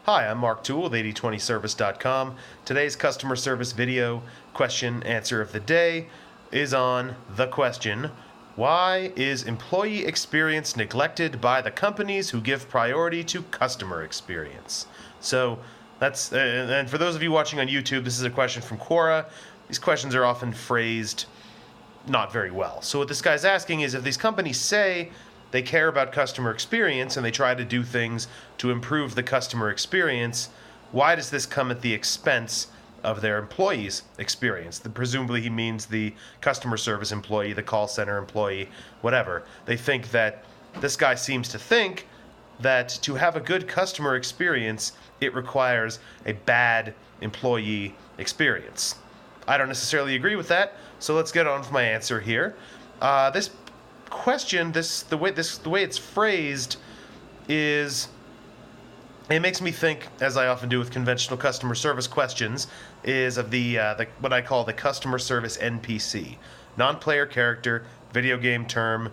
Hi, I'm Mark Toole with 8020service.com. Today's customer service video question answer of the day is on the question, why is employee experience neglected by the companies who give priority to customer experience? So that's, and for those of you watching on YouTube, this is a question from Quora. These questions are often phrased not very well. So what this guy's asking is, if these companies say they care about customer experience and they try to do things to improve the customer experience, why does this come at the expense of their employees' experience? Presumably he means the customer service employee, the call center employee, whatever. They think that this guy seems to think that to have a good customer experience, it requires a bad employee experience. I don't necessarily agree with that, so let's get on with my answer here. This question, the way it's phrased, it makes me think, as I often do with conventional customer service questions, is of the what I call the customer service NPC, non-player character, video game term.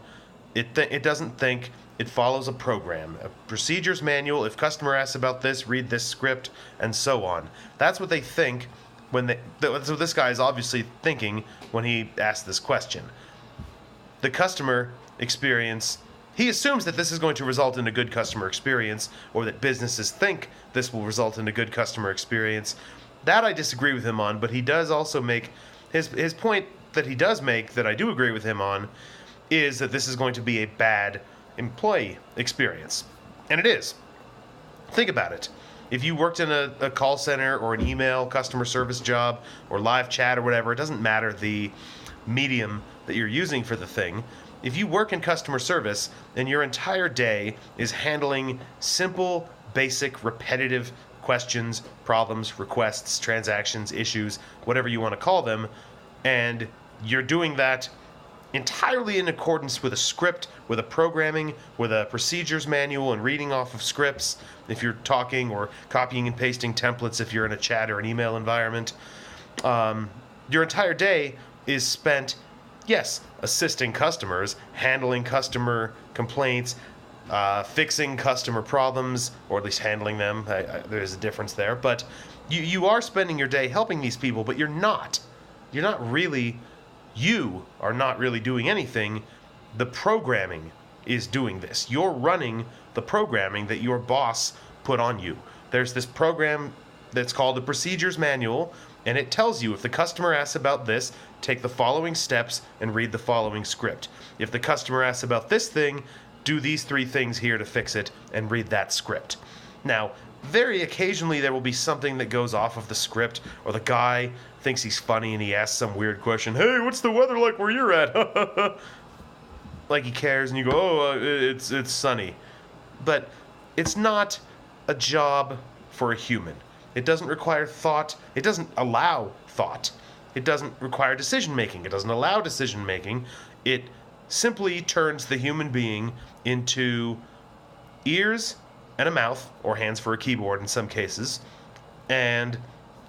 It doesn't think. It follows a program, a procedures manual. If customer asks about this, read this script, and so on. That's what they think that's what this guy is obviously thinking when he asked this question. The customer experience, he assumes that this is going to result in a good customer experience, or that businesses think this will result in a good customer experience. That I disagree with him on, but he does also make his point that he does make, that I do agree with him on, is that this is going to be a bad employee experience. And it is. Think about it. If you worked in a call center or an email customer service job or live chat or whatever, it doesn't matter the medium that you're using for the thing. If you work in customer service and your entire day is handling simple, basic, repetitive questions, problems, requests, transactions, issues, whatever you want to call them, and you're doing that entirely in accordance with a script, with a programming, with a procedures manual, and reading off of scripts if you're talking, or copying and pasting templates if you're in a chat or an email environment, your entire day is spent, yes, assisting customers, handling customer complaints, fixing customer problems, or at least handling them. There's a difference there. But you are spending your day helping these people, but you are not really doing anything. The programming is doing this. You're running the programming that your boss put on you. There's this program that's called the procedures manual, and it tells you, if the customer asks about this, take the following steps and read the following script. If the customer asks about this thing, do these 3 things here to fix it and read that script. Now, very occasionally there will be something that goes off of the script, or the guy thinks he's funny and he asks some weird question. Hey, what's the weather like where you're at? Like he cares, and you go, oh, it's sunny. But it's not a job for a human. It doesn't require thought. It doesn't allow thought. It doesn't require decision making. It doesn't allow decision making. It simply turns the human being into ears and a mouth, or hands for a keyboard in some cases, and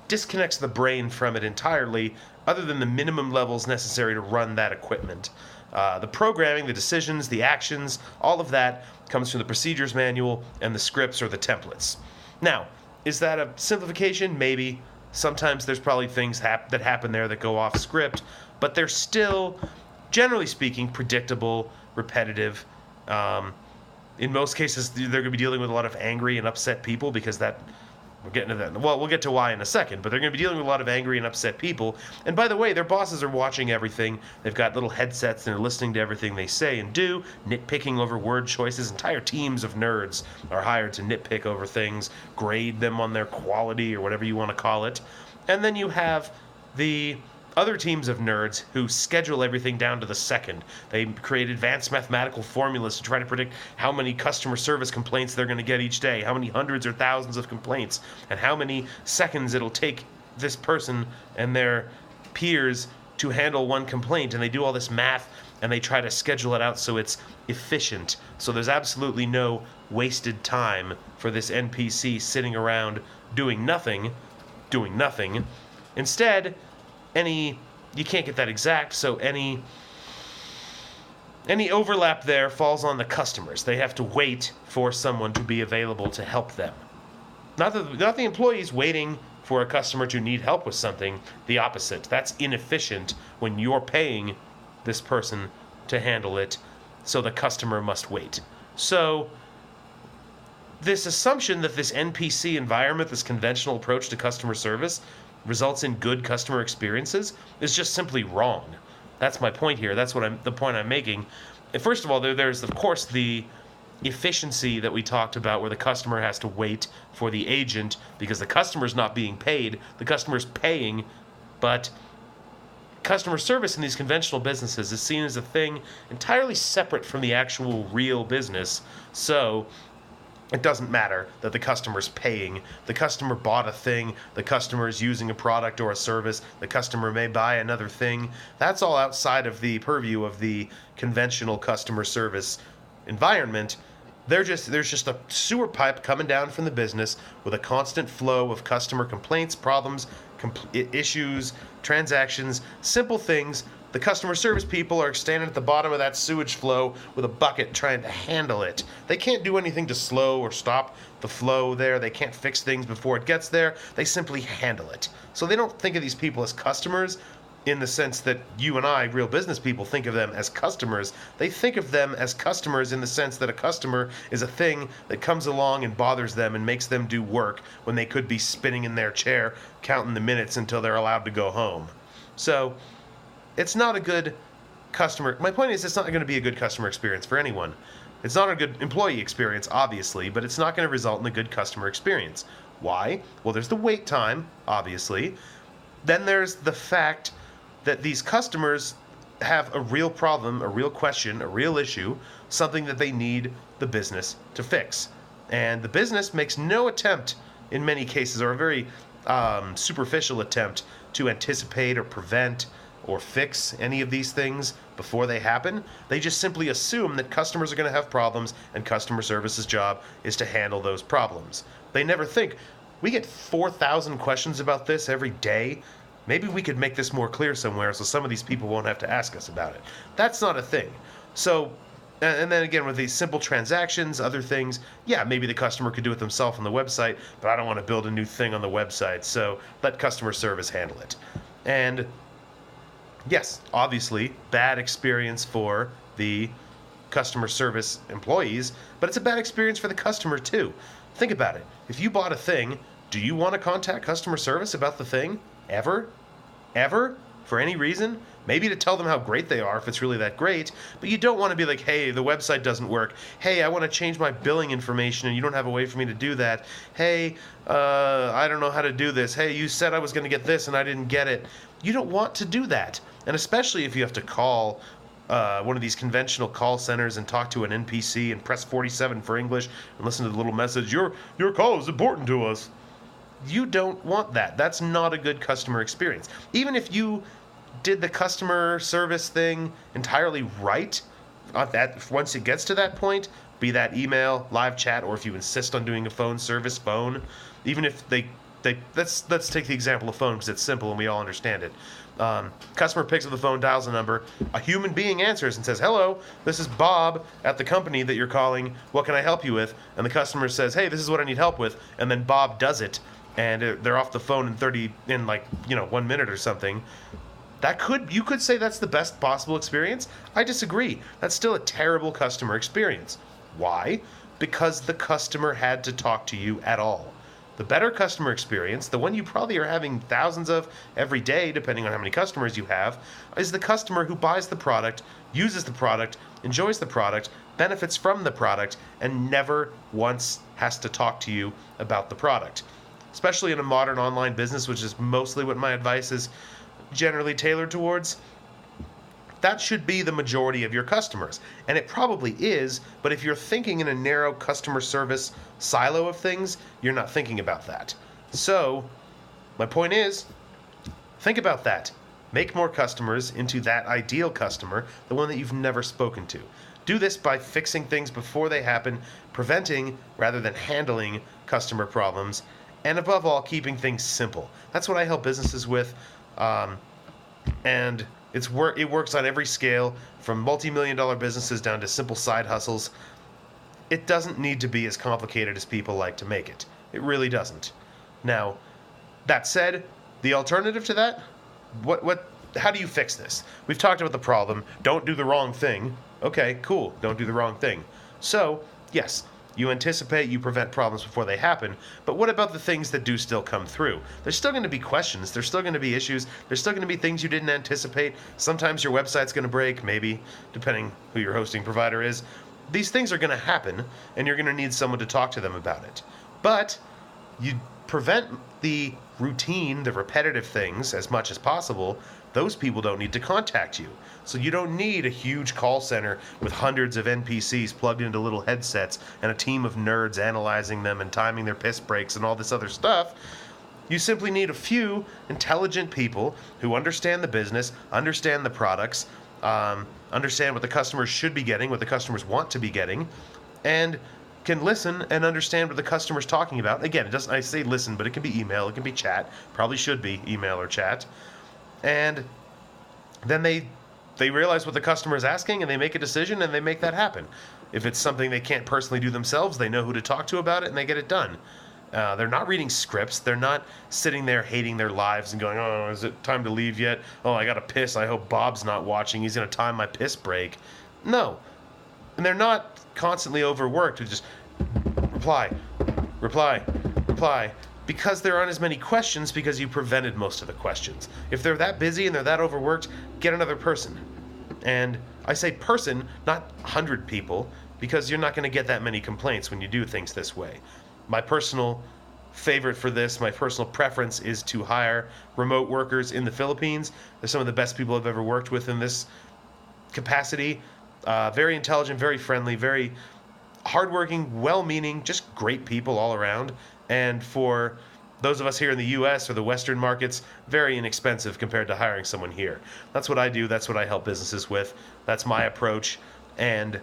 disconnects the brain from it entirely, other than the minimum levels necessary to run that equipment. The programming, the decisions, the actions, all of that comes from the procedures manual and the scripts or the templates. Now, is that a simplification? Maybe. Sometimes there's probably things that happen there that go off script, but they're still, generally speaking, predictable, repetitive. In most cases, they're going to be dealing with a lot of angry and upset people, because we're getting to that. Well, we'll get to why in a second, but they're going to be dealing with a lot of angry and upset people. And by the way, their bosses are watching everything. They've got little headsets and they're listening to everything they say and do, nitpicking over word choices. Entire teams of nerds are hired to nitpick over things, grade them on their quality or whatever you want to call it. And then you have the other teams of nerds who schedule everything down to the second. They create advanced mathematical formulas to try to predict how many customer service complaints they're going to get each day, how many hundreds or thousands of complaints, and how many seconds it'll take this person and their peers to handle one complaint. And they do all this math, and they try to schedule it out so it's efficient. So there's absolutely no wasted time for this NPC sitting around doing nothing. Instead, you can't get that exact, so any overlap there falls on the customers. They have to wait for someone to be available to help them. Not the employees waiting for a customer to need help with something. The opposite. That's inefficient when you're paying this person to handle it, so the customer must wait. So this assumption that this NPC environment, this conventional approach to customer service, results in good customer experiences is just simply wrong. That's my point here. That's the point I'm making. And first of all, there's of course the efficiency that we talked about, where the customer has to wait for the agent because the customer's not being paid, the customer's paying. But customer service in these conventional businesses is seen as a thing entirely separate from the actual real business. So it doesn't matter that the customer's paying. The customer bought a thing, the customer is using a product or a service, the customer may buy another thing. That's all outside of the purview of the conventional customer service environment. There's just a sewer pipe coming down from the business with a constant flow of customer complaints, problems, issues, transactions, simple things. The customer service people are standing at the bottom of that sewage flow with a bucket trying to handle it. They can't do anything to slow or stop the flow there. They can't fix things before it gets there. They simply handle it. So they don't think of these people as customers in the sense that you and I, real business people, think of them as customers. They think of them as customers in the sense that a customer is a thing that comes along and bothers them and makes them do work when they could be spinning in their chair, counting the minutes until they're allowed to go home. So it's not a good customer. My point is, it's not going to be a good customer experience for anyone. It's not a good employee experience, obviously, but it's not going to result in a good customer experience. Why? Well, there's the wait time, obviously. Then there's the fact that these customers have a real problem, a real question, a real issue, something that they need the business to fix. And the business makes no attempt, in many cases, or a very superficial attempt, to anticipate or prevent or fix any of these things before they happen. They just simply assume that customers are going to have problems, and customer service's job is to handle those problems. They never think, we get 4,000 questions about this every day. Maybe we could make this more clear somewhere so some of these people won't have to ask us about it. That's not a thing. So, and then again, with these simple transactions, other things, yeah, maybe the customer could do it themselves on the website, but I don't want to build a new thing on the website, so let customer service handle it. And yes, obviously, bad experience for the customer service employees, but it's a bad experience for the customer too. Think about it. If you bought a thing, do you want to contact customer service about the thing? Ever? Ever? For any reason? Maybe to tell them how great they are if it's really that great, but you don't want to be like, hey, the website doesn't work. Hey, I want to change my billing information and you don't have a way for me to do that. Hey, I don't know how to do this. Hey, you said I was going to get this and I didn't get it. You don't want to do that. And especially if you have to call one of these conventional call centers and talk to an NPC and press 47 for English and listen to the little message, your call is important to us. You don't want that. That's not a good customer experience. Even if you did the customer service thing entirely right, once it gets to that point, be that email, live chat, or if you insist on doing a phone service, even if let's take the example of phone because it's simple and we all understand it. Customer picks up the phone, dials a number, a human being answers and says, hello, this is Bob at the company that you're calling, what can I help you with? And the customer says, hey, this is what I need help with, and then Bob does it, and they're off the phone in 1 minute or something. You could say that's the best possible experience. I disagree. That's still a terrible customer experience. Why? Because the customer had to talk to you at all. The better customer experience, the one you probably are having thousands of every day, depending on how many customers you have, is the customer who buys the product, uses the product, enjoys the product, benefits from the product, and never once has to talk to you about the product. Especially in a modern online business, which is mostly what my advice is generally tailored towards. That should be the majority of your customers. And it probably is, but if you're thinking in a narrow customer service silo of things, you're not thinking about that. So, my point is, think about that. Make more customers into that ideal customer, the one that you've never spoken to. Do this by fixing things before they happen, preventing rather than handling customer problems, and above all, keeping things simple. That's what I help businesses with, and it works on every scale, from multi-million-dollar businesses down to simple side hustles. It doesn't need to be as complicated as people like to make it. It really doesn't. Now, that said, the alternative to that, how do you fix this? We've talked about the problem. Don't do the wrong thing. Okay, cool. Don't do the wrong thing. So, yes, you anticipate, you prevent problems before they happen, but what about the things that do still come through? There's still going to be questions, there's still going to be issues, there's still going to be things you didn't anticipate. Sometimes your website's going to break, maybe, depending who your hosting provider is. These things are going to happen, and you're going to need someone to talk to them about it. But you prevent the routine, the repetitive things as much as possible. Those people don't need to contact you. So you don't need a huge call center with hundreds of NPCs plugged into little headsets and a team of nerds analyzing them and timing their piss breaks and all this other stuff. You simply need a few intelligent people who understand the business, understand the products, understand what the customers should be getting, what the customers want to be getting, and can listen and understand what the customer's talking about. Again, I say listen, but it can be email, it can be chat, probably should be email or chat. And then they realize what the customer is asking, and they make a decision, and they make that happen. If it's something they can't personally do themselves, they know who to talk to about it, and they get it done. They're not reading scripts. They're not sitting there hating their lives and going, oh, is it time to leave yet? Oh, I got to piss. I hope Bob's not watching. He's going to time my piss break. No. And they're not constantly overworked to just reply, because there aren't as many questions because you prevented most of the questions. If they're that busy and they're that overworked, get another person. And I say person, not 100 people, because you're not going to get that many complaints when you do things this way. My personal favorite for this, my personal preference is to hire remote workers in the Philippines. They're some of the best people I've ever worked with in this capacity. Very intelligent, very friendly, very hardworking, well-meaning, just great people all around. And for those of us here in the U.S. or the Western markets, very inexpensive compared to hiring someone here. That's what I do. That's what I help businesses with. That's my approach. And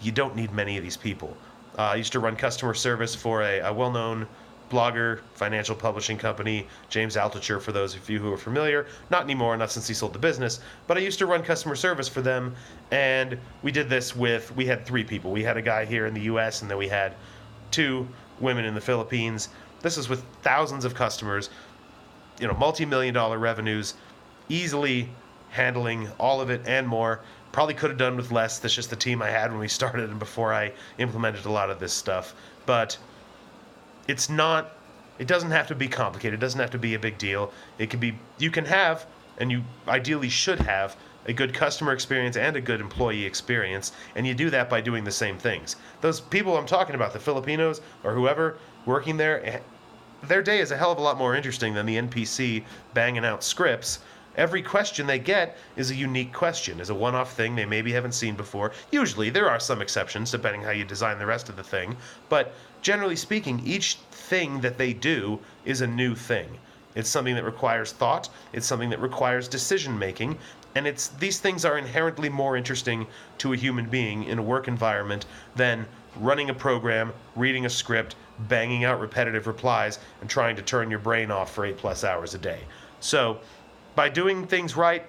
you don't need many of these people. I used to run customer service for a well-known blogger, financial publishing company, James Altucher, for those of you who are familiar. Not anymore, not since he sold the business. But I used to run customer service for them, and we did this we had 3 people. We had a guy here in the U.S., and then we had 2 women in the Philippines. This is with thousands of customers, multi-million-dollar revenues, easily handling all of it and more. Probably could have done with less. That's just the team I had when we started and before I implemented a lot of this stuff. But it doesn't have to be complicated. It doesn't have to be a big deal. You can have, and you ideally should have, a good customer experience and a good employee experience, and you do that by doing the same things. Those people I'm talking about, the Filipinos or whoever working there, their day is a hell of a lot more interesting than the NPC banging out scripts. Every question they get is a unique question, is a one-off thing they maybe haven't seen before. Usually, there are some exceptions, depending how you design the rest of the thing, but generally speaking, each thing that they do is a new thing. It's something that requires thought, it's something that requires decision-making, and these things are inherently more interesting to a human being in a work environment than running a program, reading a script, banging out repetitive replies, and trying to turn your brain off for 8+ hours a day. So, by doing things right,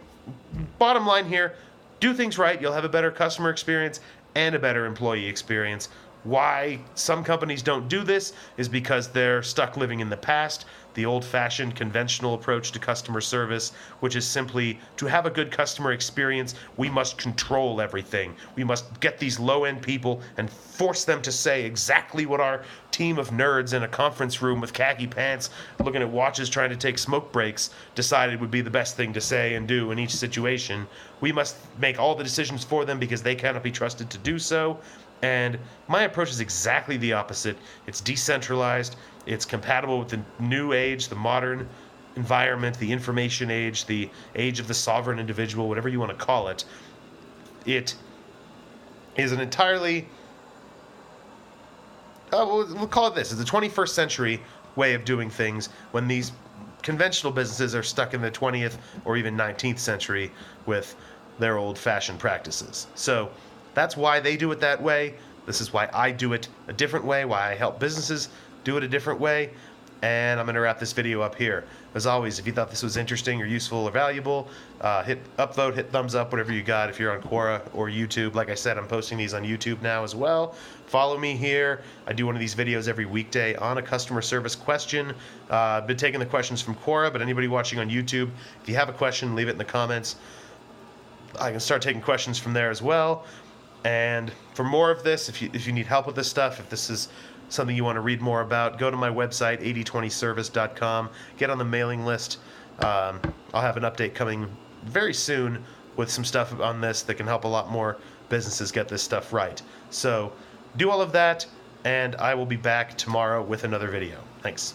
bottom line here, do things right, you'll have a better customer experience and a better employee experience. Why some companies don't do this is because they're stuck living in the past, the old-fashioned conventional approach to customer service, which is simply to have a good customer experience, we must control everything. We must get these low-end people and force them to say exactly what our team of nerds in a conference room with khaki pants looking at watches trying to take smoke breaks decided would be the best thing to say and do in each situation. We must make all the decisions for them because they cannot be trusted to do so. And my approach is exactly the opposite. It's decentralized. It's compatible with the new age, the modern environment, the information age, the age of the sovereign individual, whatever you want to call it. It is an entirely, we'll call it this, it's a 21st century way of doing things when these conventional businesses are stuck in the 20th or even 19th century with their old-fashioned practices. So that's why they do it that way. This is why I do it a different way, why I help businesses do it a different way. and I'm going to wrap this video up here. As always, if you thought this was interesting or useful or valuable, hit upvote, hit thumbs up, whatever you got if you're on Quora or YouTube. Like I said, I'm posting these on YouTube now as well. Follow me here. I do one of these videos every weekday on a customer service question. I've been taking the questions from Quora, but anybody watching on YouTube, if you have a question, leave it in the comments. I can start taking questions from there as well. And for more of this, if you need help with this stuff, if this is something you want to read more about, go to my website, 8020service.com. Get on the mailing list. I'll have an update coming very soon with some stuff on this that can help a lot more businesses get this stuff right. So do all of that, and I will be back tomorrow with another video. Thanks.